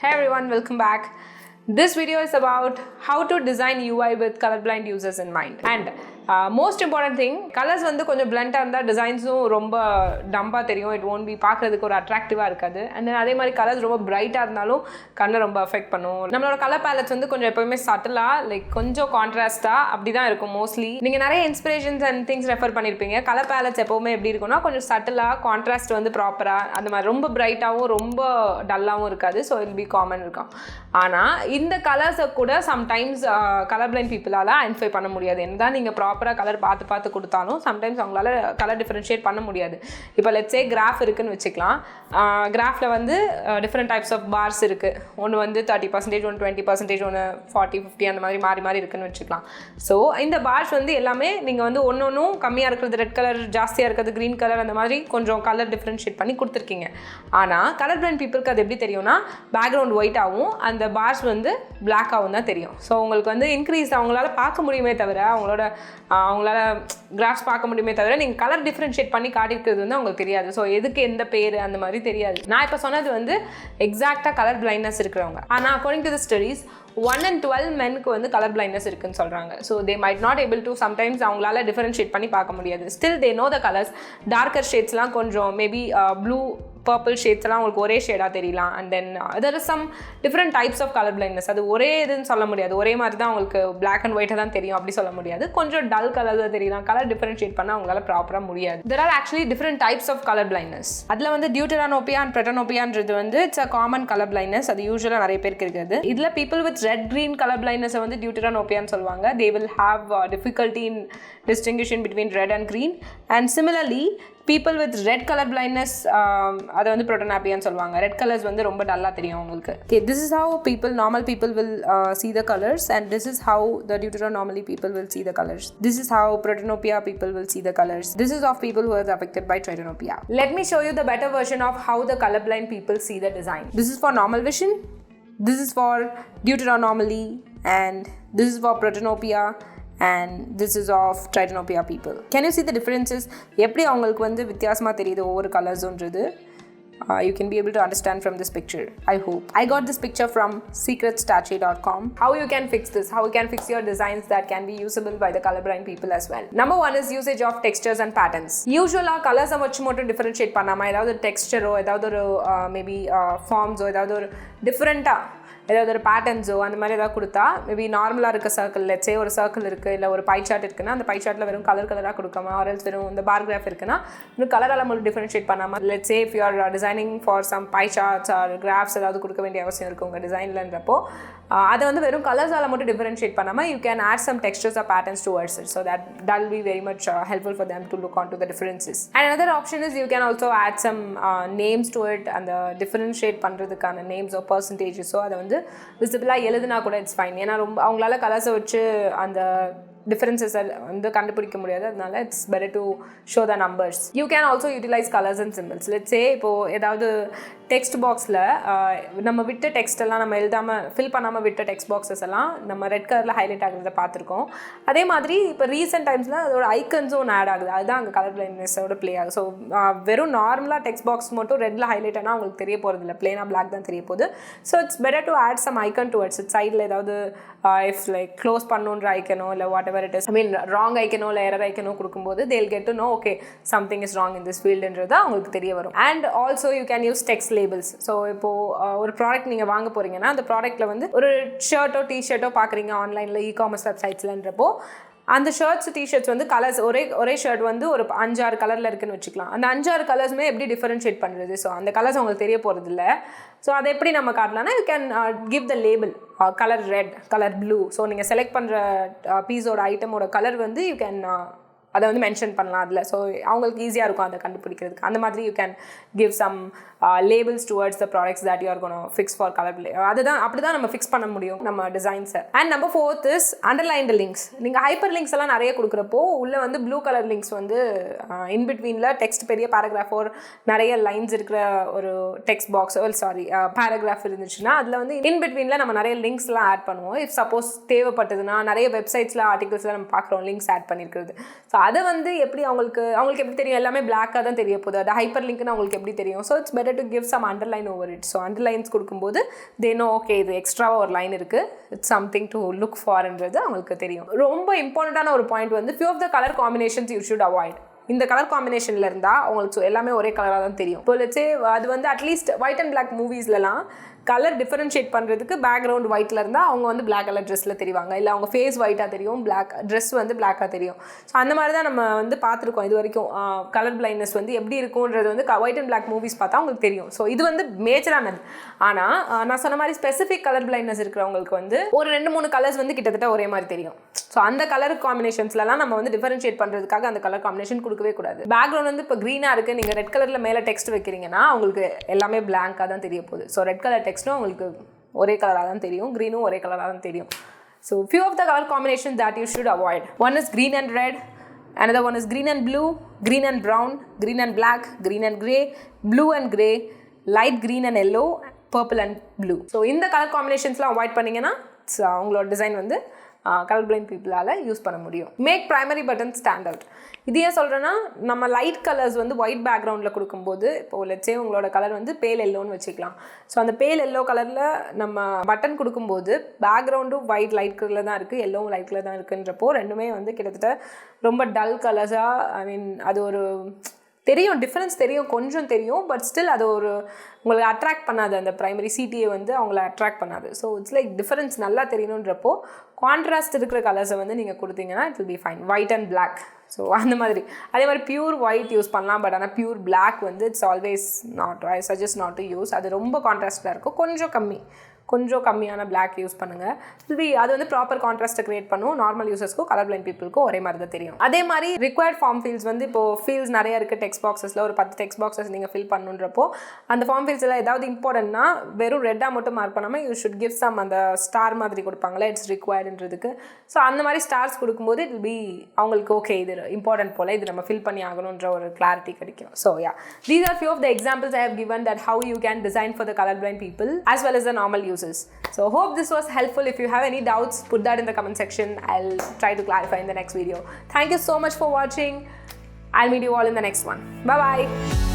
Hey everyone, welcome back. This video is about how to design UI with colorblind users in mind. And most important thing, colors வந்து கொஞ்சம் பிளண்டா இருந்தா டிசைன்ஸும் ரொம்ப டம்பா தெரியும். It won't be பார்க்கிறதுக்கு ஒரு அட்ராக்டிவா இருக்காது. And then அதே மாதிரி கலர்ஸ் ரொம்ப பிரைட்டா இருந்தாலும் கண்ணை ரொம்ப அஃபெக்ட் பண்ணும். நம்மளோட கலர் பேலட்ஸ் வந்து கொஞ்சம் எப்பவுமே சட்டிலா லைக் கொஞ்சம் கான்ட்ராஸ்டா அப்படிதான் இருக்கும் மோஸ்ட்லி. நீங்க நிறைய இன்ஸ்பிரேஷன்ஸ் அண்ட் திங்ஸ் ரெஃபர் பண்ணிருப்பீங்க. கலர் பேலட்ஸ் எப்பவுமே எப்படி இருக்கும்னா கொஞ்சம் சட்டிலா கான்ட்ராஸ்ட் வந்து ப்ராப்பரா அந்த மாதிரி ரொம்ப பிரைட்டாவும் ரொம்ப டல்லாவும் இருக்காது. ஸோ இட் பி காமன் இருக்கும். ஆனா இந்த கலர்ஸை கூட சம்டைம்ஸ் கலர் பிளைண்ட் பீப்புளால ஐடென்டிஃபை பண்ண முடியாது. என்னதான் நீங்க ப்ராப்பராக கலர் பார்த்து கொடுத்தாலும் சம்டைம்ஸ் அவங்களால கலர் டிஃபரன்ஷியேட் பண்ண முடியாது. இப்போ லெட்ஸ் சே கிராஃப் இருக்குன்னு வச்சுக்கலாம். கிராஃபில் வந்து டிஃப்ரெண்ட் டைப்ஸ் ஆஃப் பார்ஸ் இருக்குது. ஒன்று வந்து 30%, ஒன்று 20%, ஒன்று 40-50 அந்த மாதிரி மாறி இருக்குன்னு வச்சுக்கலாம். ஸோ இந்த பார்ஸ் வந்து எல்லாமே நீங்கள் வந்து ஒன்றும் கம்மியாக இருக்கிறது ரெட் கலர், ஜாஸ்தியாக இருக்கிறது க்ரீன் கலர், அந்த மாதிரி கொஞ்சம் கலர் டிஃப்ரென்ஷியேட் பண்ணி கொடுத்துருக்கீங்க. ஆனால் கலர் பிளைண்ட் பீப்புளுக்கு அது எப்படி தெரியும்னா பேக்ரவுண்ட் ஒயிட்டாகவும் அந்த பார்ஸ் வந்து பிளாக்காகவும் தான் தெரியும். ஸோ உங்களுக்கு வந்து இன்க்ரீஸ் அவங்களால பார்க்க முடியுமே தவிர அவங்களால கிராஃப்ஸ் பார்க்க முடியுமே தவிர நீங்கள் கலர் டிஃப்ரென்ஷியேட் பண்ணி காட்டிக்கிறது வந்து அவங்களுக்கு தெரியாது. ஸோ எதுக்கு எந்த பேர் அந்த மாதிரி தெரியாது. நான் இப்போ சொன்னது வந்து எக்ஸாக்டாக கலர் பிளைண்ட்னஸ் இருக்கிறவங்க. ஆனால் according to the studies 1 in 12 மென்க்கு வந்து கலர் பிளைண்ட்னஸ் இருக்குன்னு சொல்கிறாங்க. So they might not able to sometimes அவங்களால டிஃபரன்ஷியேட் பண்ணி பார்க்க முடியாது. Still they know the colours. Darker ஷேட்ஸ்லாம் கொஞ்சம் மேபி ப்ளூ பர்பிள் ஷேட்ஸ்லாம் உங்களுக்கு ஒரே ஷேடாக தெரியலாம். And then there is some different types of colour blindness. அது ஒரே இதுன்னு சொல்ல முடியாது. ஒரே மாதிரி தான் உங்களுக்கு பிளாக் அண்ட் ஒயிட்டாக தான் தெரியும் அப்படி சொல்ல முடியாது. கொஞ்சம் டல் கலர் தான் தெரியலாம். கலர் டிஃபரன்ஷியேட் பண்ண அவங்களால ப்ராப்பராக முடியாது. There are actually different types of colour blindness. அதில் வந்து டியூட்டரானோபியா அண்ட் ப்ரெட்டனோபியான்றது வந்து it's a common colour blindness. அது யூஸ்வலாக நிறைய பேருக்கு இருக்குது. இதில் people with red green colour blindness வந்து டியூட்டரானோபியான்னு சொல்லுவாங்க. They will have difficulty in distinguishing between red and green. And similarly, people with red color blindness அதை வந்து protanopia-ன்னு சொல்லுவாங்க. ரெட் கலர்ஸ் வந்து ரொம்ப டல்லா தெரியும் உங்களுக்கு. Okay, this is how normal people will see the colors, and this is how the deuteranormally people will see the colors. This is how protanopia people will see the colors. This is of people who are affected by tritanopia. Let me show you the better version of how the colorblind people see the design. This is for normal vision. This is for deuteranomaly, and this is for protanopia, and this is of tritanopia people. Can you see the differences? எப்படி அவங்களுக்கு வந்து வித்தியாசமா தெரியுது ஒவ்வொரு கலர்ஸ்ன்றது? You can be able to understand from this picture, I hope. I got this picture from secretstatue.com. How you can fix this? How you can fix your designs that can be usable by the colorblind people as well. Number 1 is usage of textures and patterns. Usually colors வச்சு மட்டும் differentiate பண்ணாம ஏதாவது texture ஓ ஏதாவது ஒரு maybe forms ஓ ஏதாவது ஒரு different-ஆ ஏதாவது ஒரு பேட்டர்ன்ஸோ அந்த மாதிரி ஏதாவது கொடுத்தா மேபி நார்மலாக இருக்க சர்க்கிள், லெட்ஸே ஒரு சர்க்கிள் இருக்குது, இல்லை ஒரு பை சார்ட் இருக்குன்னா அந்த பை சார்ட்டில் வெறும் கலராக கொடுக்காம ஆரல்ஸ் வெறும் இந்த பார் கிராஃப் இருக்குன்னா இன்னும் கலரால் மட்டும் டிஃபரன்ஷியேட் பண்ணாமல் let's say if you are designing for some pie charts or graphs ஏதாவது கொடுக்க வேண்டிய அவசியம் இருக்குது உங்கள் டிசைன்லன்றப்போ அதை வந்து வெறும் கலர்ஸால் மட்டும் டிஃபரன்ஷியேட் பண்ணாமல் you can add some textures or patterns towards it. So that will be very much helpful for them to look onto the differences. And another option is you can also add some names to it, and the differentiate பண்ணுறதுக்கான names or percentages. So அதை வந்து விசிபிளாக எழுதுனா கூட it's fine. ஏன்னா ரொம்ப அவங்களால கலர்ஸை வச்சு அந்த டிஃபரன்சஸ் வந்து கண்டுபிடிக்க முடியாது. அதனால it's better to show the numbers. You can also utilise colours and symbols. Let's say இப்போது ஏதாவது டெக்ஸ்ட் பாக்ஸில் நம்ம விட்ட டெக்ஸ்ட் எல்லாம் நம்ம எழுதாமல் ஃபில் பண்ணாமல் விட்ட டெக்ஸ்ட் பாக்ஸஸ் எல்லாம் நம்ம ரெட் கலரில் ஹைலைட் ஆகுறத பார்த்துருக்கோம். அதே மாதிரி இப்போ ரீசெண்ட் டைம்ஸில் அதோட ஐக்கன்ஸும் ஒன்று ஆட் ஆகுது. அதுதான் அங்கே கலர் பிளைண்ட்னஸோட ப்ளே ஆகுது. ஸோ வெறும் நார்மலாக டெக்ஸ்ட் பாக்ஸ் மட்டும் ரெட்டில் ஹைலைட் ஆனால் அவங்களுக்கு தெரிய போகிறது இல்லை, பிளேனாக பிளாக் தான் தெரிய போகுது. So it's better to add some icon towards it. சைடில் ஏதாவது இஃப் லைக் க்ளோஸ் பண்ணுன்ற ஐக்கனோ இல்லை whatever it is, I mean wrong ஐக்கனோ இல்லை எரர் ஐக்கனோ கொடுக்கும்போது they'll get to know okay something is wrong in this fieldன்றது அவங்களுக்கு தெரிய வரும். And also you can use text labels. So இப்போது ஒரு ப்ராடக்ட் நீங்கள் வாங்க போகிறீங்கன்னா அந்த ப்ராடக்ட்டில் வந்து ஒரு ஷர்ட்டோ டிஷர்ட்டோ பார்க்குறீங்க ஆன்லைனில் இ-காமர்ஸ் வெப்சைட்ஸ்லன்றப்போ அந்த ஷர்ட்ஸ் டிஷர்ட்ஸ் வந்து கலர்ஸ் ஒரே ஷர்ட் வந்து ஒரு 5-6 கலரில் இருக்குன்னு வச்சுக்கலாம். அந்த 5-6 கலர்ஸுமே எப்படி டிஃபரன்ஷியேட் பண்ணுறது? ஸோ அந்த கலர்ஸ் அவங்களுக்கு தெரிய போகிறது இல்லை. ஸோ அதை எப்படி நம்ம காட்டலாம்னா you can give the label colour red, colour blue. So நீங்கள் செலக்ட் பண்ணுற பீஸோட ஐட்டமோட கலர் வந்து யூ கேன் அதை வந்து மென்ஷன் பண்ணலாம் அதில். ஸோ அவங்களுக்கு ஈஸியாக இருக்கும் அதை கண்டுபிடிக்கிறதுக்கு. அந்த மாதிரி you can give some labels towards the products that you are gonna fix for colour. அதுதான் அப்படி தான் நம்ம ஃபிக்ஸ் பண்ண முடியும் நம்ம டிசைன்ஸை. And number 4 is underlined links. நீங்கள் ஹைப்பர் லிங்க்ஸ் எல்லாம் நிறைய கொடுக்குறப்போ உள்ளே வந்து ப்ளூ கலர் லிங்க்ஸ் வந்து இன்பிட்வீனில் டெக்ஸ்ட் பெரிய பேராகிராஃப் ஒரு நிறைய லைன்ஸ் இருக்கிற ஒரு டெக்ஸ்ட் பாக்ஸ் பேராகிராஃப் இருந்துச்சுன்னா அதில் வந்து இன்பிட்வீனில் நம்ம நிறைய லிங்க்ஸ்லாம் ஆட் பண்ணுவோம். இஃப் சப்போஸ் தேவைப்பட்டதுன்னா நிறைய வெப்சைட்ஸில் ஆர்டிகல்ஸில் நம்ம பார்க்குறோம் லிங்க்ஸ் ஆட் பண்ணியிருக்கிறது. ஸோ அதை வந்து எப்படி அவங்களுக்கு எப்படி தெரியும், எல்லாமே பிளாக்காக தான் தெரிய போகுது, அது ஹைப்பர் லிங்க்னு அவங்களுக்கு எப்படி தெரியும். So it's better to give some underline over it. So அண்டர்லைன்ஸ் கொடுக்கும்போது தே நோ ஓகே இது எக்ஸ்ட்ராவாக ஒரு லைன் இருக்குது, இட்ஸ் சம்திங் டு லுக் ஃபார்ன்றது அவங்களுக்கு தெரியும். ரொம்ப இம்பார்ட்டண்ட்டான ஒரு பாயிண்ட் வந்து few of the colour combinations you should avoid. இந்த கலர் காம்பினேஷனில் இருந்தால் அவங்களுக்கு எல்லாமே ஒரே கலராக தான் தெரியும். இப்போ லெட்ஸே அது வந்து அட்லீஸ்ட் ஒயிட் அண்ட் பிளாக் மூவிஸ்லலாம் கலர் டிஃபரன்ஷியேட் பண்ணுறதுக்கு பேக்ரவுண்ட் ஒயிட்டில் இருந்தால் அவங்க வந்து பிளாக் கலர் ட்ரெஸ்ஸில் தெரிவாங்க, இல்லை அவங்க ஃபேஸ் ஒயிட்டாக தெரியும், பிளாக் ட்ரெஸ் வந்து பிளாக்காக தெரியும். ஸோ அந்த மாதிரி தான் நம்ம வந்து பார்த்துருக்கோம் இது வரைக்கும். கலர் பிளைண்ட்னஸ் வந்து எப்படி இருக்கும்ன்றது வந்து ஒயிட் அண்ட் பிளாக் மூவிஸ் பார்த்தா அவங்களுக்கு தெரியும். ஸோ இது வந்து மேஜரானது. ஆனால் நான் சொன்ன மாதிரி ஸ்பெசிஃபிக் கலர் பிளைண்ட்னஸ் இருக்கிறவங்களுக்கு வந்து ஒரு 2-3 கலர்ஸ் வந்து கிட்டத்தட்ட ஒரே மாதிரி தெரியும். ஸோ அந்த கலர் காம்பினேஷன்ஸ்லாம் நம்ம வந்து டிஃபரன்ஷியேட் பண்ணுறதுக்காக அந்த கலர் காம்பினேஷன் கொடுக்கவே கூடாது. பேக்ரவுண்ட் வந்து இப்போ க்ரீனாக இருக்குது, நீங்கள் ரெட் கலரில் மேலே டெக்ஸ்ட் வைக்கிறீங்கன்னா அவங்களுக்கு எல்லாமே பிளாங்காக தான் தெரிய போகுது. ஸோ ரெட் கலர் டெக்ஸ்ட்டும் அவங்களுக்கு ஒரே கலராக தான் தெரியும், க்ரீனும் ஒரே கலராக தான் தெரியும். So few of the color combinations that you should avoid. One is green and red, another one is green and blue, green and brown, green and black, green and grey, blue and grey, light green and yellow, purple and blue. So இந்த colour காம்பினேஷன்ஸ்லாம் avoid பண்ணிங்கன்னா அவங்களோட design வந்து colour blind பீப்புளால் use பண்ண முடியும். Make primary button stand out. இது ஏன் சொல்கிறேன்னா, நம்ம லைட் கலர்ஸ் வந்து ஒயிட் பேக்ரவுண்டில் கொடுக்கும்போது, இப்போது லெட்ஸே உங்களோட கலர் வந்து பேல் எல்லோன்னு வச்சுக்கலாம். ஸோ அந்த பேல் எல்லோ கலரில் நம்ம பட்டன் கொடுக்கும்போது பேக்ரவுண்டும் ஒயிட் லைட் கலரில் தான் இருக்குது, எல்லோவும் லைட் கலர் தான் இருக்குன்றப்போ ரெண்டுமே வந்து கிட்டத்தட்ட ரொம்ப டல் கலர்ஸாக, ஐ மீன் அது ஒரு தெரியும், டிஃப்ரென்ஸ் தெரியும், கொஞ்சம் தெரியும், பட் ஸ்டில் அது ஒரு உங்களுக்கு அட்ராக்ட் பண்ணாது. அந்த ப்ரைமரி சிடிஏ வந்து அவங்கள அட்ராக்ட் பண்ணாது. ஸோ இட்ஸ் லைக் டிஃப்ரென்ஸ் நல்லா தெரியணுன்றப்போ கான்ட்ராஸ்ட் இருக்கிற கலர்ஸை வந்து நீங்கள் கொடுத்தீங்கன்னா it will be fine. White and black. So அந்த மாதிரி அதே மாதிரி பியூர் ஒயிட் யூஸ் பண்ணலாம், பட் ஆனால் பியூர் பிளாக் வந்து it's always not, I suggest not to use. அது ரொம்ப கான்ட்ராஸ்டாக இருக்கும். கொஞ்சம் கம்மியான பிளாக் யூஸ் பண்ணுங்கள். அது வந்து ப்ராப்பர் கான்ட்ராஸ்ட்டை கிரியேட் பண்ணும். நார்மல் யூசர்ஸ்க்கும் கலர் பிளைண்ட் பீப்புளுக்கும் ஒரே மாதிரி தான் தெரியும். அதே மாதிரி ரிக்வயர்ட் ஃபார்ம் ஃபீல்ட்ஸ் வந்து இப்போது ஃபீல்ட்ஸ் நிறைய இருக்குது. டெக்ஸ்ட் பாக்ஸஸில் ஒரு 10 டெக்ஸ்ட் பாக்ஸஸ் நீங்கள் ஃபில் பண்ணுன்றப்போ அந்த ஃபார்ம் ஃபீல்ட்ஸ் எல்லாம் ஏதாவது இம்பார்ட்டன்ட்னா வெறும் ரெட்டாக மட்டும் மார்க் பண்ணாமல் யூ ஷுட் கிவ் சம் அந்த ஸ்டார் மாதிரி கொடுப்பாங்களே, இட்ஸ் ரிக்வயர்டுன்றதுக்கு. ஸோ அந்த மாதிரி ஸ்டார்ஸ் கொடுக்கும்போது இட் வில் பி அவங்களுக்கு ஓகே இது இம்பார்ட்டன்ட் போல், இது நம்ம ஃபில் பண்ணி ஆகணுன்ற ஒரு கிளாரிட்டி கிடைக்கும். So yeah, these are few of the examples I have given that how you can design for the color blind people as well as the normal users. So hope this was helpful. If you have any doubts, put that in the comment section. I'll try to clarify in the next video. Thank you so much for watching. I'll meet you all in the next one. Bye bye.